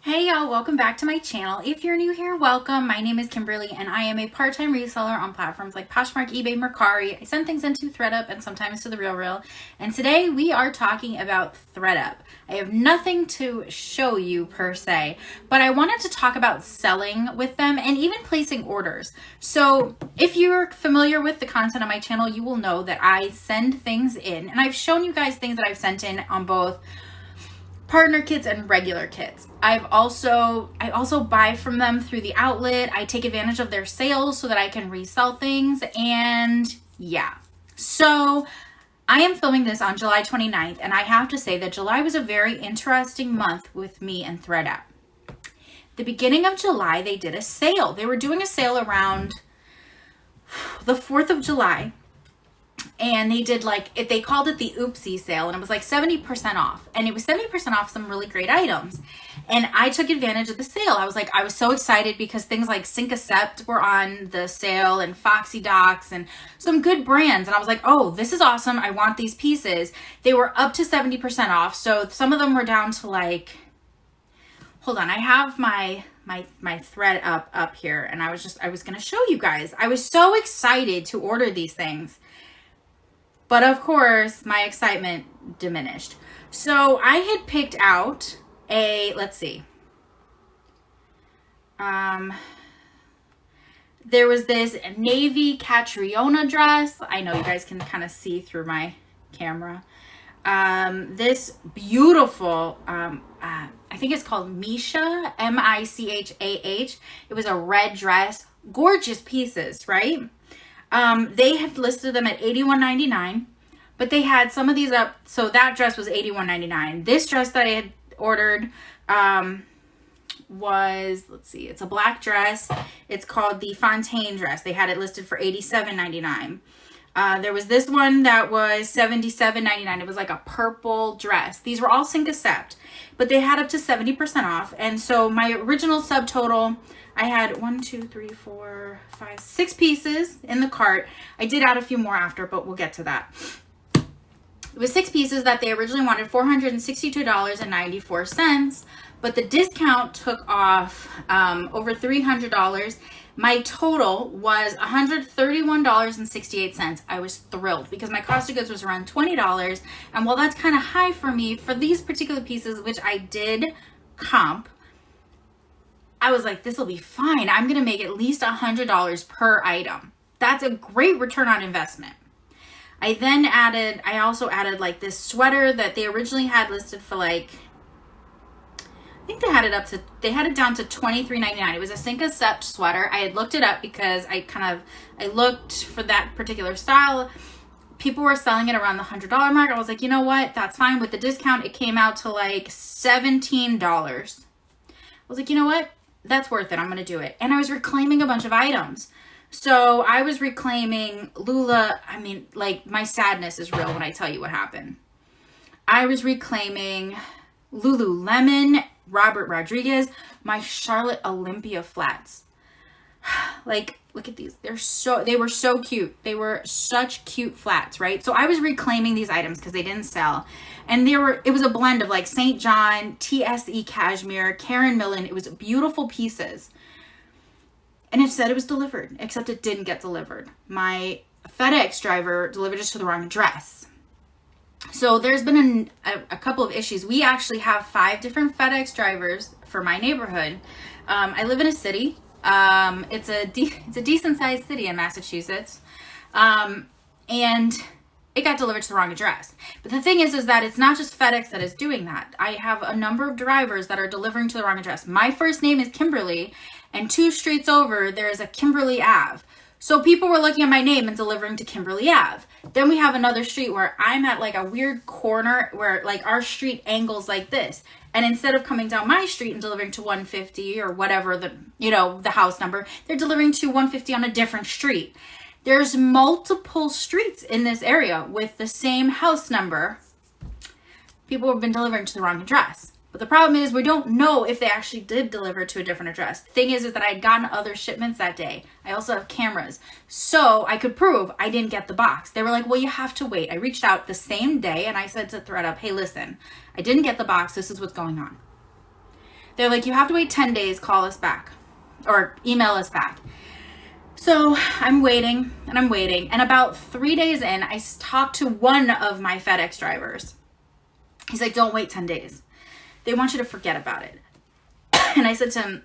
Hey y'all, welcome back to my channel. If you're new here, welcome. My name is Kimberly and I am a part-time reseller on platforms like Poshmark, eBay, Mercari. I send things into ThredUP and sometimes to the RealReal. And today we are talking about ThredUP. I have nothing to show you per se, but I wanted to talk about selling with them and even placing orders. So if you're familiar with the content on my channel, you will know that I send things in, and I've shown you guys things that I've sent in on both partner kits and regular kits. I also buy from them through the outlet. I take advantage of their sales so that I can resell things, and yeah. So I am filming this on July 29th, and I have to say that July was a very interesting month with me and ThredUP. The beginning of July, they did a sale. They were doing a sale around the 4th of July. And they did they called it the oopsie sale, and it was like 70% off, and it was 70% off some really great items. And I took advantage of the sale. I was so excited because things like ThredUP were on the sale, and Foxy Docs, and some good brands. And I was like, oh, this is awesome. I want these pieces. They were up to 70% off. So some of them were down to hold on. I have my ThredUP up here, and I was going to show you guys. I was so excited to order these things. But of course, my excitement diminished. So I had picked out let's see. There was this navy Catriona dress. I know you guys can kind of see through my camera. This beautiful, I think it's called Michah, M-I-C-H-A-H. It was a red dress, gorgeous pieces, right? They had listed them at $81.99, but they had some of these up. So that dress was $81.99. This dress that I had ordered, was, let's see, it's a black dress. It's called the Fontaine dress. They had it listed for $87.99. There was this one that was $77.99. It was like a purple dress. These were all ThredUP, but they had up to 70% off. And so my original subtotal, I had 6 pieces in the cart. I did add a few more after, but we'll get to that. It was 6 pieces that they originally wanted $462.94, but the discount took off over $300. My total was $131.68. I was thrilled because my cost of goods was around $20. And while that's kind of high for me for these particular pieces, which I did comp, I was like, this will be fine. I'm going to make at least $100 per item. That's a great return on investment. I also added like this sweater that they originally had listed for I think they had it down to $23.99. It was a ThredUP sweater. I had looked it up because I looked for that particular style. People were selling it around the $100 mark. I was like, you know what? That's fine. With the discount, it came out to like $17. I was like, you know what? That's worth it. I'm going to do it. And I was reclaiming a bunch of items. So I was reclaiming Lula. I mean, my sadness is real when I tell you what happened. I was reclaiming Lululemon, Robert Rodriguez, my Charlotte Olympia flats. Look at these. They were so cute. They were such cute flats, right? So I was reclaiming these items because they didn't sell. And it was a blend of St. John, TSE Cashmere, Karen Millen. It was beautiful pieces. And it said it was delivered, except it didn't get delivered. My FedEx driver delivered it to the wrong address. So there's been a couple of issues. We actually have 5 different FedEx drivers for my neighborhood. I live in a city. It's a decent sized city in Massachusetts. And it got delivered to the wrong address. But the thing is that it's not just FedEx that is doing that. I have a number of drivers that are delivering to the wrong address. My first name is Kimberly, and 2 streets over, there is a Kimberly Ave. So people were looking at my name and delivering to Kimberly Ave. Then we have another street where I'm at a weird corner where our street angles like this. And instead of coming down my street and delivering to 150 or whatever the house number, they're delivering to 150 on a different street. There's multiple streets in this area with the same house number. People have been delivering to the wrong address. But the problem is we don't know if they actually did deliver to a different address. The thing is that I had gotten other shipments that day. I also have cameras. So I could prove I didn't get the box. They were like, well, you have to wait. I reached out the same day and I said to ThredUP, hey, listen, I didn't get the box. This is what's going on. They're like, you have to wait 10 days, call us back or email us back. So I'm waiting and I'm waiting. And about 3 days in, I talked to one of my FedEx drivers. He's like, don't wait 10 days. They want you to forget about it. And I said to him,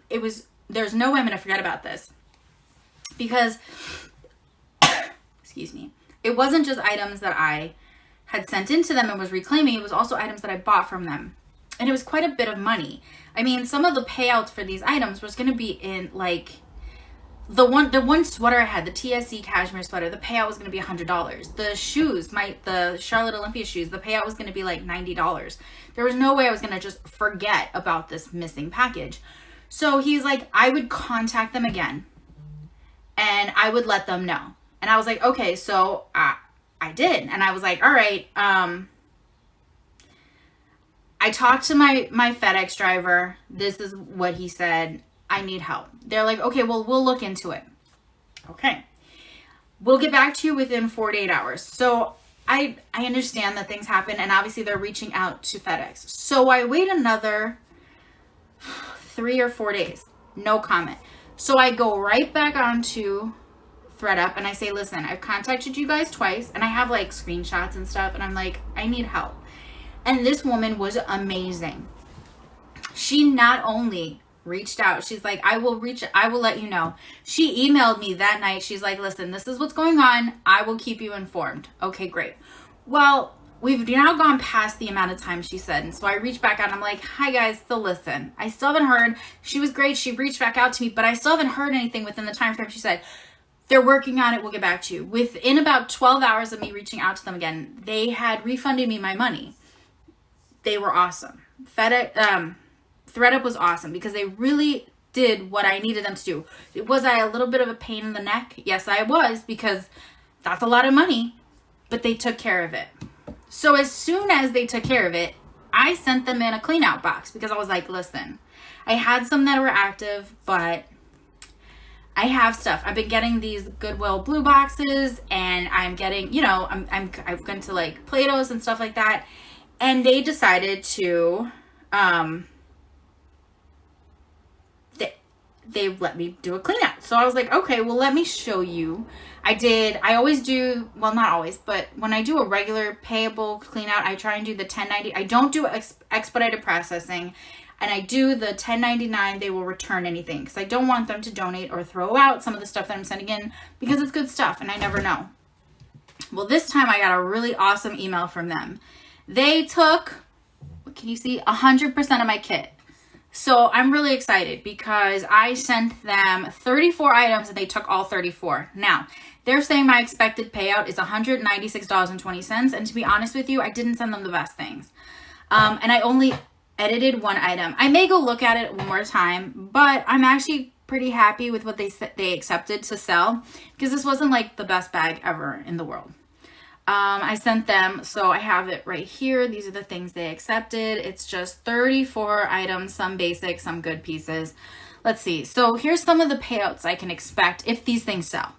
there's no way I'm going to forget about this. Because, excuse me, it wasn't just items that I had sent into them and was reclaiming. It was also items that I bought from them. And it was quite a bit of money. I mean, some of the payouts for these items was going to be in like the one sweater I had, the TSC cashmere sweater, the payout was going to be $100. The shoes, the Charlotte Olympia shoes, the payout was going to be like $90. There was no way I was going to just forget about this missing package. So he's like, I would contact them again and I would let them know. And I was like, okay, so I did. And I was like, all right, I talked to my FedEx driver. This is what he said. I need help. They're like, okay, well, we'll look into it. Okay. We'll get back to you within 48 hours. So I understand that things happen and obviously they're reaching out to FedEx. So I wait another 3 or 4 days. No comment. So I go right back onto ThredUP and I say, listen, I've contacted you guys twice and I have like screenshots and stuff and I'm like, I need help. And this woman was amazing. She not only reached out, she's like, I will let you know. She emailed me that night. She's like, listen, this is what's going on. I will keep you informed. Okay, great. Well, we've now gone past the amount of time she said. And so I reached back out and I'm like, hi guys, still listen. I still haven't heard. She was great. She reached back out to me, but I still haven't heard anything within the time frame. She said, they're working on it. We'll get back to you. Within about 12 hours of me reaching out to them again, they had refunded me my money. They were awesome. ThredUP was awesome because they really did what I needed them to do. Was I a little bit of a pain in the neck? Yes, I was, because that's a lot of money, but they took care of it. So as soon as they took care of it, I sent them in a clean out box because I was like, listen, I had some that were active, but I have stuff. I've been getting these Goodwill blue boxes and I'm getting, I've gone to like Play-Dohs and stuff like that. And they decided to, they let me do a clean out. So I was like, okay, well, let me show you. I always do, well, not always, but when I do a regular payable clean out, I try and do the 1090. I don't do expedited processing. And I do the 1099, they will return anything because I don't want them to donate or throw out some of the stuff that I'm sending in because it's good stuff and I never know. Well, this time I got a really awesome email from them. They took, can you see, 100% of my kit. So I'm really excited because I sent them 34 items and they took all 34. Now, they're saying my expected payout is $196.20. And to be honest with you, I didn't send them the best things. And I only edited one item. I may go look at it one more time, but I'm actually pretty happy with what they accepted to sell because this wasn't like the best bag ever in the world. I sent them, so I have it right here. These are the things they accepted. It's just 34 items, some basic, some good pieces. Let's see. So here's some of the payouts I can expect if these things sell.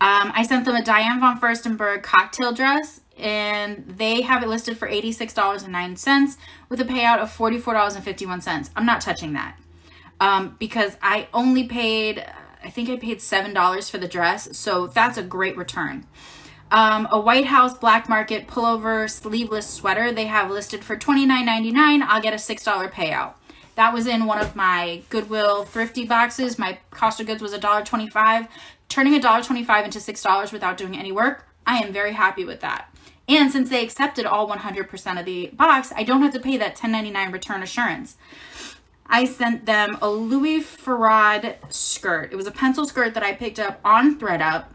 I sent them a Diane von Furstenberg cocktail dress, and they have it listed for $86.09 with a payout of $44.51. I'm not touching that because I only paid, I think I paid $7 for the dress, so that's a great return. A White House Black Market pullover sleeveless sweater they have listed for $29.99. I'll get a $6 payout. That was in one of my Goodwill thrifty boxes. My cost of goods was $1.25. Turning $1.25 into $6 without doing any work, I am very happy with that. And since they accepted all 100% of the box, I don't have to pay that $10.99 return assurance. I sent them a Louis Farad skirt. It was a pencil skirt that I picked up on ThredUP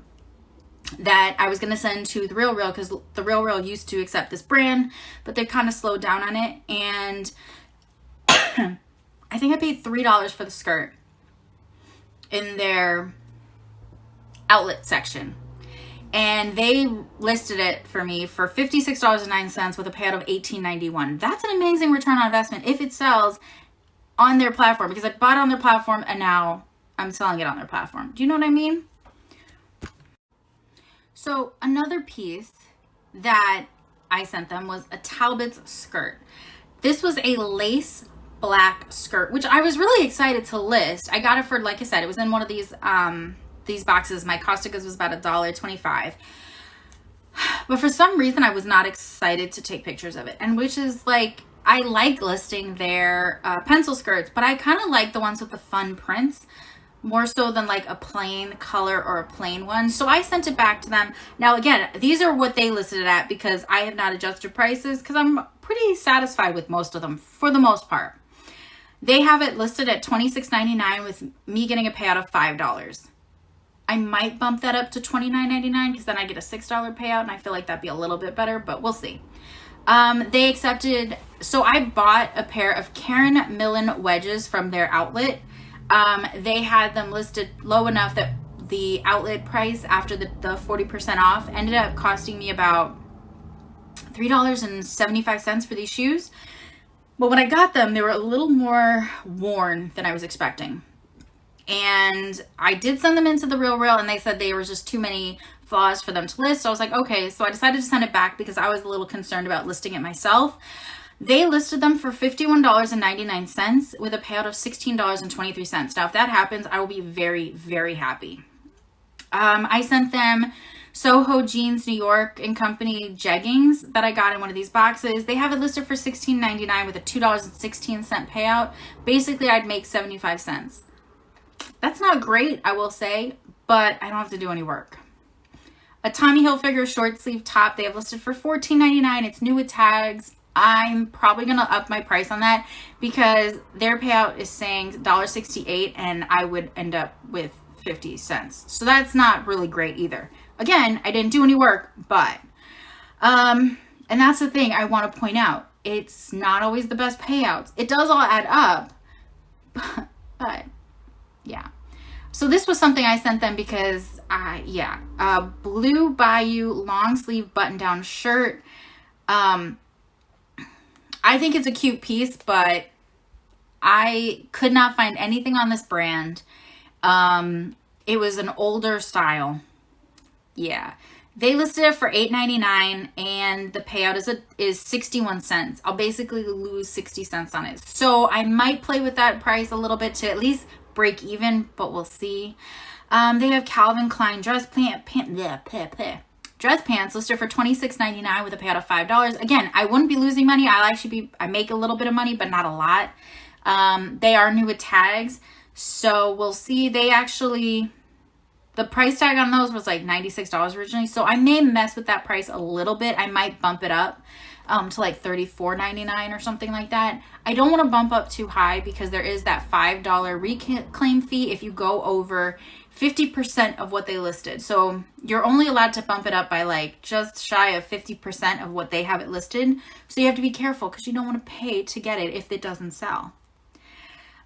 that I was going to send to The Real Real because The Real Real used to accept this brand, but they kind of slowed down on it. And I think I paid $3 for the skirt in their outlet section. And they listed it for me for $56.09 with a payout of $18.91. That's an amazing return on investment if it sells on their platform, because I bought it on their platform and now I'm selling it on their platform. Do you know what I mean? So another piece that I sent them was a Talbot's skirt. This was a lace black skirt, which I was really excited to list. I got it for, like I said, it was in one of these boxes. My cost of goods was about $1.25. But for some reason, I was not excited to take pictures of it. And which is like, I like listing their pencil skirts, but I kind of like the ones with the fun prints more so than like a plain color or a plain one. So I sent it back to them. Now, again, these are what they listed it at because I have not adjusted prices because I'm pretty satisfied with most of them for the most part. They have it listed at $26.99 with me getting a payout of $5. I might bump that up to $29.99 because then I get a $6 payout and I feel like that'd be a little bit better, but we'll see. They accepted, so I bought a pair of Karen Millen wedges from their outlet. They had them listed low enough that the outlet price after the 40% off ended up costing me about $3.75 for these shoes. But when I got them, they were a little more worn than I was expecting. And I did send them into the Real and they said they were just too many flaws for them to list. So I was like, okay. So I decided to send it back because I was a little concerned about listing it myself. They listed them for $51.99 with a payout of $16.23. Now, if that happens, I will be very, very happy. I sent them Soho Jeans New York and Company jeggings that I got in one of these boxes. They have it listed for $16.99 with a $2.16 payout. Basically, I'd make 75 cents. That's not great, I will say, but I don't have to do any work. A Tommy Hilfiger short sleeve top, they have listed for $14.99. It's new with tags. I'm probably going to up my price on that because their payout is saying $1.68 and I would end up with 50 cents. So that's not really great either. Again, I didn't do any work, but, and that's the thing I want to point out. It's not always the best payouts. It does all add up, but yeah. So this was something I sent them because, Blue Bayou long sleeve button down shirt. I think it's a cute piece, but I could not find anything on this brand. It was an older style. Yeah. They listed it for $8.99 and the payout is 61 cents. I'll basically lose 60 cents on it. So I might play with that price a little bit to at least break even, but we'll see. They have Calvin Klein dress pants listed for $26.99 with a payout of $5. Again, I wouldn't be losing money. I make a little bit of money, but not a lot. They are new with tags. So we'll see. The price tag on those was like $96 originally. So I may mess with that price a little bit. I might bump it up to like $34.99 or something like that. I don't want to bump up too high because there is that $5 reclaim fee if you go over 50% of what they listed. So you're only allowed to bump it up by like just shy of 50% of what they have it listed. So you have to be careful because you don't want to pay to get it if it doesn't sell.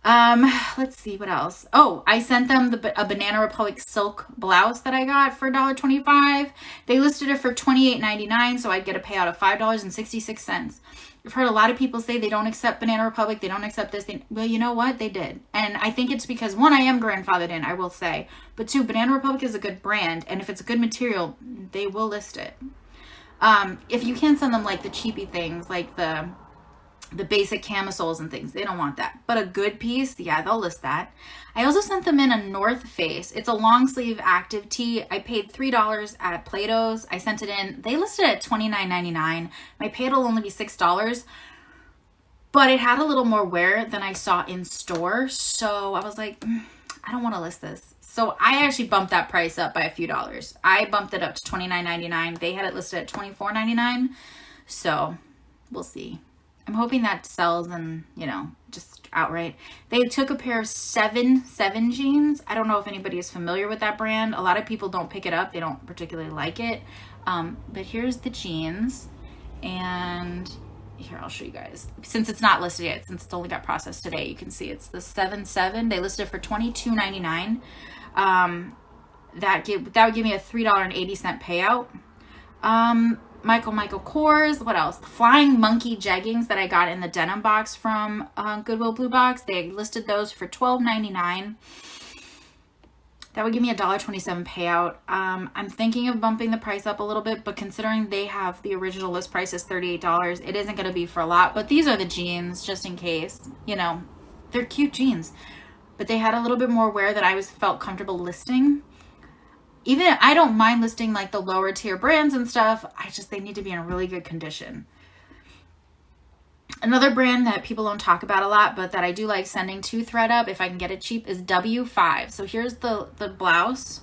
Let's see what else. Oh, I sent them a Banana Republic silk blouse that I got for $1.25. They listed it for $28.99, so I'd get a payout of $5.66. I've heard a lot of people say they don't accept Banana Republic, they don't accept this. Well, you know what? They did. And I think it's because, one, I am grandfathered in, I will say. But two, Banana Republic is a good brand, and if it's a good material, they will list it. If you can't send them like the cheapy things, like the basic camisoles and things, they don't want that. But a good piece, yeah, they'll list that. I also sent them in a North Face. It's a long sleeve active tee. I paid $3 at Plato's. I sent it in. They listed it at $29.99. My paid will only be $6. But it had a little more wear than I saw in store. So I was like, I don't want to list this. So I actually bumped that price up by a few dollars. I bumped it up to $29.99. They had it listed at $24.99. So we'll see. I'm hoping that sells and, just outright. They took a pair of 7 jeans. I don't know if anybody is familiar with that brand. A lot of people don't pick it up. They don't particularly like it. But here's the jeans. And here, I'll show you guys. Since it's not listed yet, since it's only got processed today, you can see it's the 7. They listed it for $22.99. That would give me a $3.80 payout. Michael Kors. What else? The Flying Monkey jeggings that I got in the denim box from Goodwill Blue Box. They listed those for $12.99. That would give me $1.27 payout. I'm thinking of bumping the price up a little bit, but considering they have the original list price is $38, it isn't going to be for a lot. But these are the jeans, just in case. You know, they're cute jeans. But they had a little bit more wear that I felt comfortable listing. Even I don't mind listing like the lower tier brands and stuff. They need to be in a really good condition. Another brand that people don't talk about a lot, but that I do like sending to ThredUP if I can get it cheap, is W5. So here's the blouse.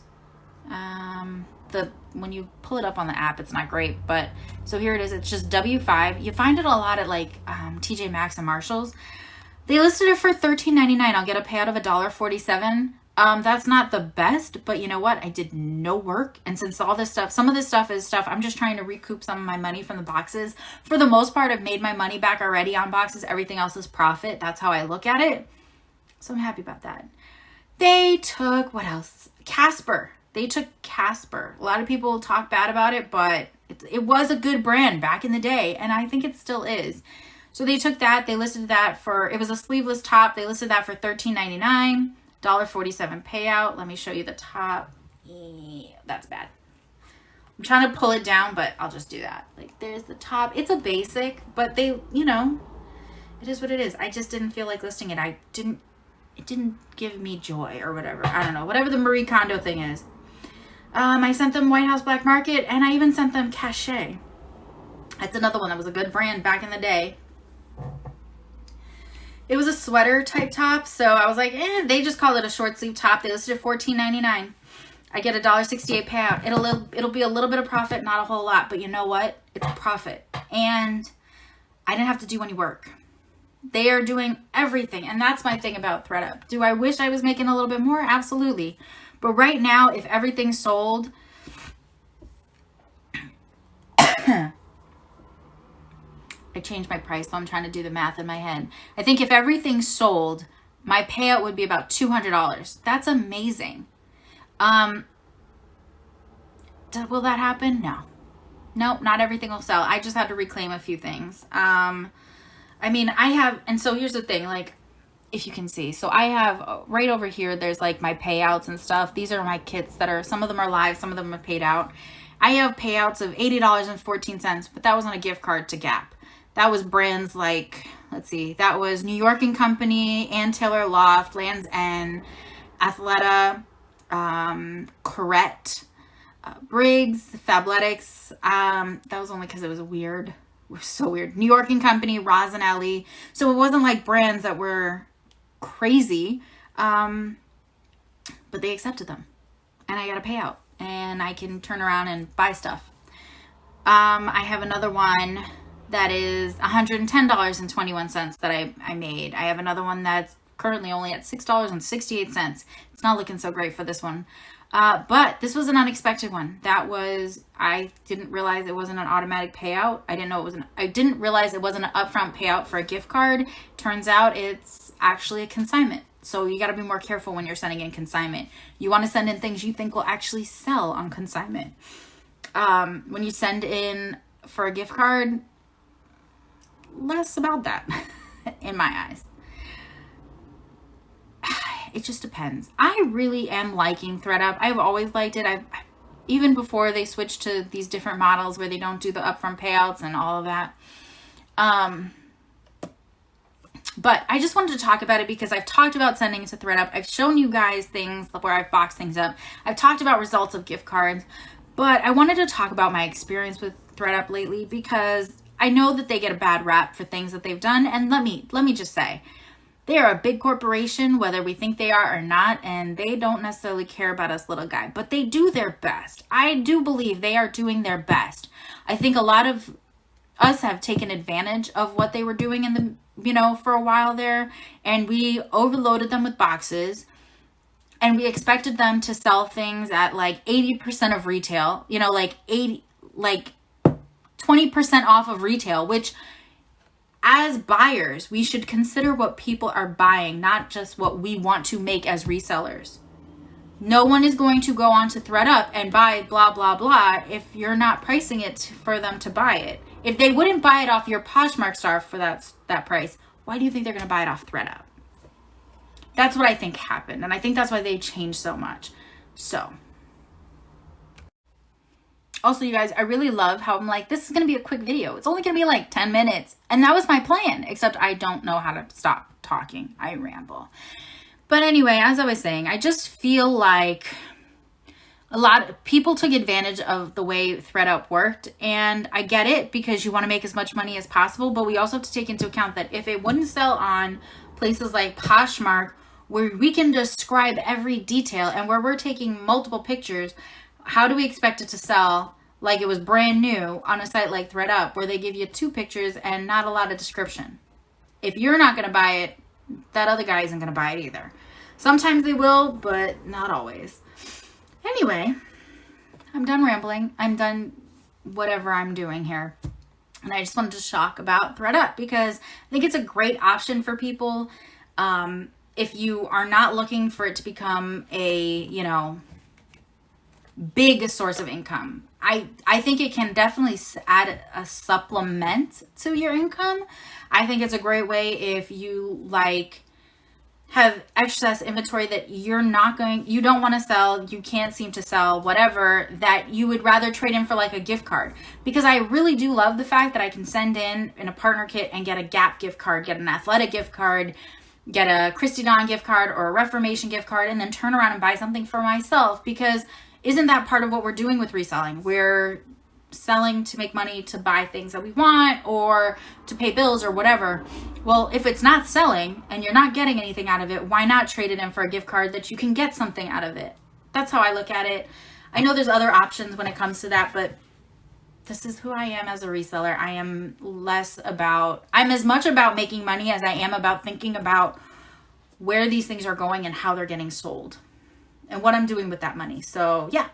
When you pull it up on the app, it's not great, but so here it is. It's just W5. You find it a lot at like TJ Maxx and Marshalls. They listed it for $13.99. I'll get a payout of $1.47. That's not the best, but you know what? I did no work. And since all this stuff, some of this stuff is stuff, I'm just trying to recoup some of my money from the boxes. For the most part, I've made my money back already on boxes. Everything else is profit. That's how I look at it. So I'm happy about that. They took, what else? Casper. They took Casper. A lot of people talk bad about it, but it was a good brand back in the day. And I think it still is. So they took that. They listed that for, it was a sleeveless top. They listed that for $13.99. $1.47 payout. Let me show you the top. That's bad. I'm trying to pull it down, but I'll just do that. Like, there's the top. It's a basic, but they, you know, it is what it is. I just didn't feel like listing it. It didn't give me joy or whatever. I don't know. Whatever the Marie Kondo thing is. I sent them White House Black Market, and I even sent them Cachet. That's another one that was a good brand back in the day. It was a sweater type top, so I was like, they just call it a short sleeve top. They listed it $14.99. I get $1.68 payout. It'll be a little bit of profit, not a whole lot, but you know what? It's profit. And I didn't have to do any work. They are doing everything, and that's my thing about ThredUP. Do I wish I was making a little bit more? Absolutely. But right now, if everything's sold, I changed my price, so I'm trying to do the math in my head. I think if everything's sold, my payout would be about $200. That's amazing. Will that happen? No. Nope, not everything will sell. I just had to reclaim a few things. I mean, and so here's the thing, like, if you can see. So I have, right over here, there's like my payouts and stuff. These are my kits that are, some of them are live, some of them are paid out. I have payouts of $80.14, but that was on a gift card to Gap. That was brands like, let's see, that was New York & Company, Ann Taylor Loft, Land's End, Athleta, Corette, Briggs, Fabletics. That was only because it was weird. It was so weird. New York & Company, Rosinelli. So it wasn't like brands that were crazy, but they accepted them. And I got a payout. And I can turn around and buy stuff. I have another one that is $110.21 that I made. I have another one that's currently only at $6.68. It's not looking so great for this one. But this was an unexpected one. I didn't realize it wasn't an automatic payout. I didn't realize it wasn't an upfront payout for a gift card. Turns out it's actually a consignment. So you got to be more careful when you're sending in consignment. You want to send in things you think will actually sell on consignment. When you send in for a gift card, less about that in my eyes. It just depends. I really am liking ThredUP. I've always liked it. Even before they switched to these different models where they don't do the upfront payouts and all of that. But I just wanted to talk about it because I've talked about sending to ThredUP. I've shown you guys things where I've boxed things up. I've talked about results of gift cards. But I wanted to talk about my experience with ThredUP lately because I know that they get a bad rap for things that they've done. And let me just say, they are a big corporation, whether we think they are or not, and they don't necessarily care about us little guy, but they do their best. I do believe they are doing their best. I think a lot of us have taken advantage of what they were doing in for a while there, and we overloaded them with boxes, and we expected them to sell things at like 80% of retail, like 20% off of retail, which as buyers, we should consider what people are buying, not just what we want to make as resellers. No one is going to go onto ThredUp and buy blah, blah, blah if you're not pricing it for them to buy it. If they wouldn't buy it off your Poshmark star for that price, why do you think they're going to buy it off ThredUp? That's what I think happened. And I think that's why they changed so much. So also, you guys, I really love how I'm like, this is going to be a quick video. It's only going to be like 10 minutes. And that was my plan, except I don't know how to stop talking. I ramble. But anyway, as I was saying, I just feel like a lot of people took advantage of the way ThredUp worked. And I get it, because you want to make as much money as possible. But we also have to take into account that if it wouldn't sell on places like Poshmark, where we can describe every detail and where we're taking multiple pictures, how do we expect it to sell like it was brand new on a site like ThredUp, where they give you 2 pictures and not a lot of description? If you're not going to buy it, that other guy isn't going to buy it either. Sometimes they will, but not always. Anyway, I'm done rambling. I'm done whatever I'm doing here. And I just wanted to talk about ThredUp, because I think it's a great option for people. If you are not looking for it to become a, big source of income. I think it can definitely add a supplement to your income. I think it's a great way if you have excess inventory that you don't want to sell, you can't seem to sell, whatever, that you would rather trade in for like a gift card. Because I really do love the fact that I can send in a partner kit and get a Gap gift card, get an Athletic gift card, get a Christy Dawn gift card or a Reformation gift card, and then turn around and buy something for myself. Because isn't that part of what we're doing with reselling? We're selling to make money to buy things that we want or to pay bills or whatever. Well, if it's not selling and you're not getting anything out of it, why not trade it in for a gift card that you can get something out of it? That's how I look at it. I know there's other options when it comes to that, but this is who I am as a reseller. I'm as much about making money as I am about thinking about where these things are going and how they're getting sold and what I'm doing with that money. So yeah.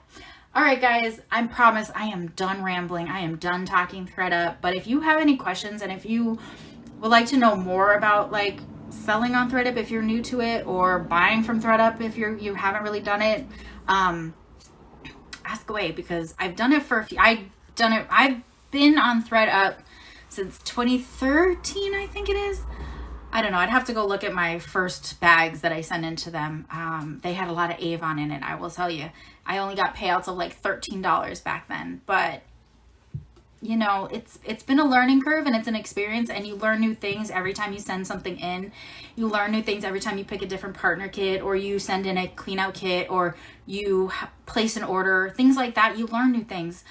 All right, guys, I promise I am done rambling. I am done talking ThredUp. But if you have any questions, and if you would like to know more about selling on ThredUp if you're new to it, or buying from ThredUp if you haven't really done it, ask away, because I've done it for I've been on ThredUp since 2013, I think it is. I don't know. I'd have to go look at my first bags that I sent into them. They had a lot of Avon in it, I will tell you. I only got payouts of $13 back then. But, it's been a learning curve, and it's an experience, and you learn new things every time you send something in. You learn new things every time you pick a different partner kit, or you send in a clean out kit, or you place an order, things like that. You learn new things.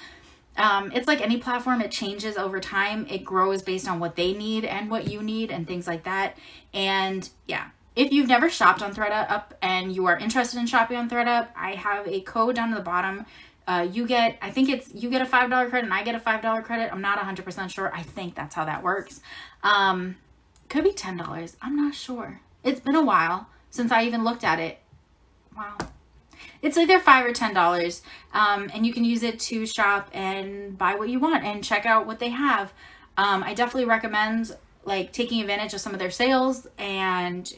It's like any platform, it changes over time. It grows based on what they need and what you need and things like that. And yeah, if you've never shopped on ThredUp and you are interested in shopping on ThredUp, I have a code down at the bottom. You get a $5 credit and I get a $5 credit. I'm not 100% sure. I think that's how that works. Could be $10. I'm not sure. It's been a while since I even looked at it. Wow. It's either $5 or $10, and you can use it to shop and buy what you want and check out what they have. I definitely recommend taking advantage of some of their sales and,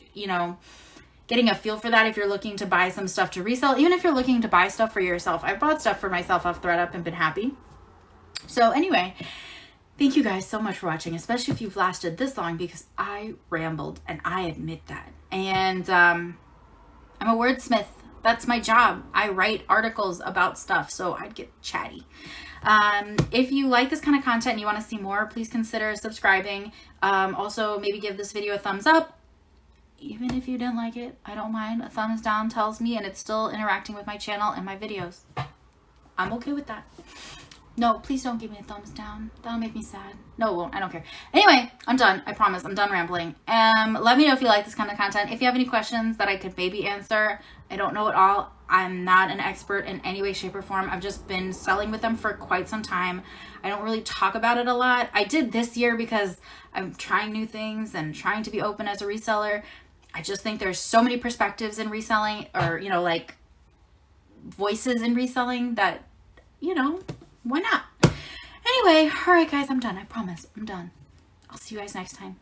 getting a feel for that if you're looking to buy some stuff to resell, even if you're looking to buy stuff for yourself. I bought stuff for myself off ThredUp and been happy. So anyway, thank you guys so much for watching, especially if you've lasted this long, because I rambled and I admit that. And I'm a wordsmith. That's my job. I write articles about stuff, so I'd get chatty. If you like this kind of content and you want to see more, please consider subscribing. Also, maybe give this video a thumbs up. Even if you didn't like it, I don't mind. A thumbs down tells me, and it's still interacting with my channel and my videos. I'm okay with that. No, please don't give me a thumbs down. That'll make me sad. No, it won't. I don't care. Anyway, I'm done. I promise. I'm done rambling. Let me know if you like this kind of content. If you have any questions that I could maybe answer, I don't know it all. I'm not an expert in any way, shape, or form. I've just been selling with them for quite some time. I don't really talk about it a lot. I did this year because I'm trying new things and trying to be open as a reseller. I just think there's so many perspectives in reselling, or, voices in reselling that, why not? Anyway, all right, guys, I'm done. I promise. I'm done. I'll see you guys next time.